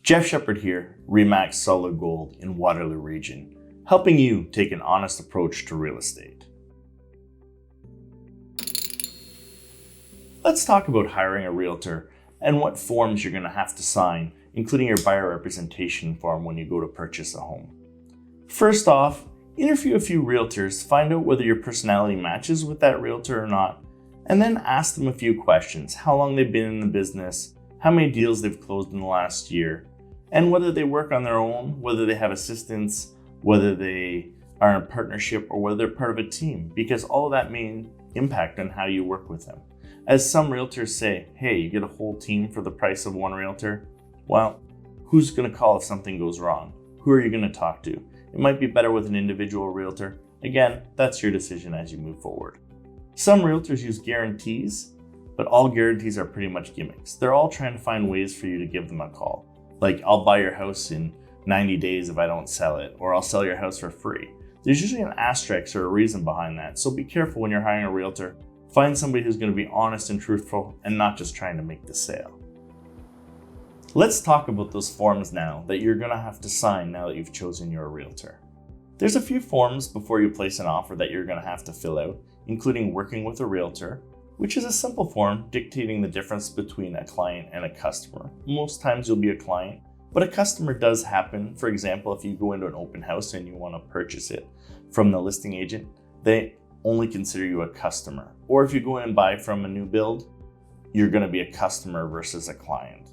Jeff Sheppard here, RE/MAX Solid Gold in Waterloo region, helping you take an honest approach to real estate. Let's talk about hiring a realtor and what forms you're going to have to sign, including your buyer representation form when you go to purchase a home. First off, interview a few realtors, find out whether your personality matches with that realtor or not, and then ask them a few questions: how long they've been in the business, how many deals they've closed in the last year, and whether they work on their own, whether they have assistants, whether they are in a partnership, or whether they're part of a team, because all of that may impact on how you work with them. As some realtors say, hey, you get a whole team for the price of one realtor. Well, who's going to call if something goes wrong? Who are you going to talk to? It might be better with an individual realtor. Again, that's your decision as you move forward. Some realtors use guarantees, but all guarantees are pretty much gimmicks. They're all trying to find ways for you to give them a call. Like, I'll buy your house in 90 days if I don't sell it, or I'll sell your house for free. There's usually an asterisk or a reason behind that, so be careful when you're hiring a realtor. Find somebody who's going to be honest and truthful and not just trying to make the sale. Let's talk about those forms now that you're going to have to sign now that you've chosen your realtor. There's a few forms before you place an offer that you're going to have to fill out, including working with a realtor, which is a simple form dictating the difference between a client and a customer. Most times you'll be a client, but a customer does happen. For example, if you go into an open house and you want to purchase it from the listing agent, they only consider you a customer. Or if you go in and buy from a new build, you're going to be a customer versus a client.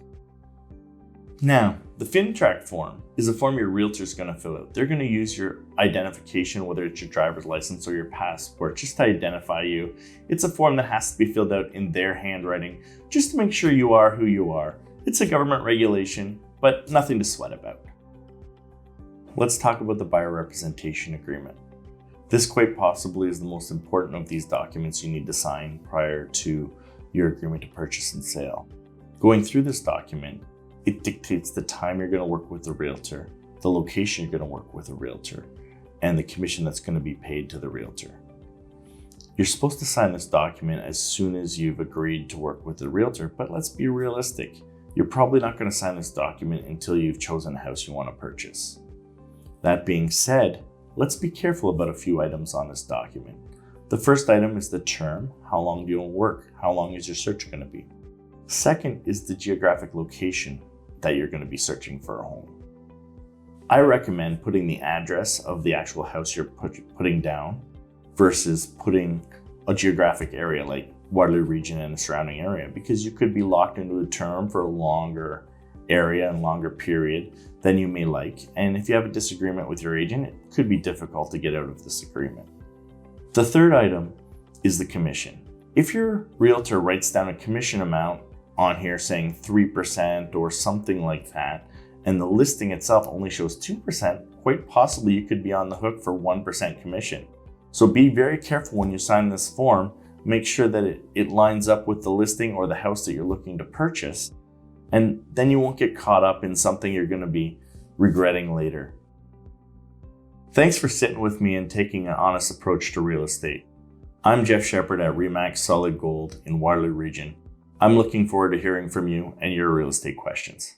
Now, the FinTrack form is a form your realtor is going to fill out. They're going to use your identification, whether it's your driver's license or your passport, just to identify you. It's a form that has to be filled out in their handwriting, just to make sure you are who you are. It's a government regulation, but nothing to sweat about. Let's talk about the buyer representation agreement. This quite possibly is the most important of these documents you need to sign prior to your agreement to purchase and sale. Going through this document, it dictates the time you're going to work with the realtor, the location you're going to work with a realtor, and the commission that's going to be paid to the realtor. You're supposed to sign this document as soon as you've agreed to work with the realtor, but let's be realistic. You're probably not going to sign this document until you've chosen a house you want to purchase. That being said, let's be careful about a few items on this document. The first item is the term. How long do you work? How long is your search going to be? Second is the geographic location that you're going to be searching for a home. I recommend putting the address of the actual house you're putting down versus putting a geographic area like Waterloo region and the surrounding area, because you could be locked into a term for a longer area and longer period than you may like. And if you have a disagreement with your agent, it could be difficult to get out of this agreement. The third item is the commission. If your realtor writes down a commission amount on here saying 3% or something like that, and the listing itself only shows 2%, quite possibly you could be on the hook for 1% commission. So be very careful when you sign this form. Make sure that it lines up with the listing or the house that you're looking to purchase, and then you won't get caught up in something you're going to be regretting later. Thanks for sitting with me and taking an honest approach to real estate. I'm Jeff Sheppard at RE/MAX Solid Gold in Waterloo region. I'm looking forward to hearing from you and your real estate questions.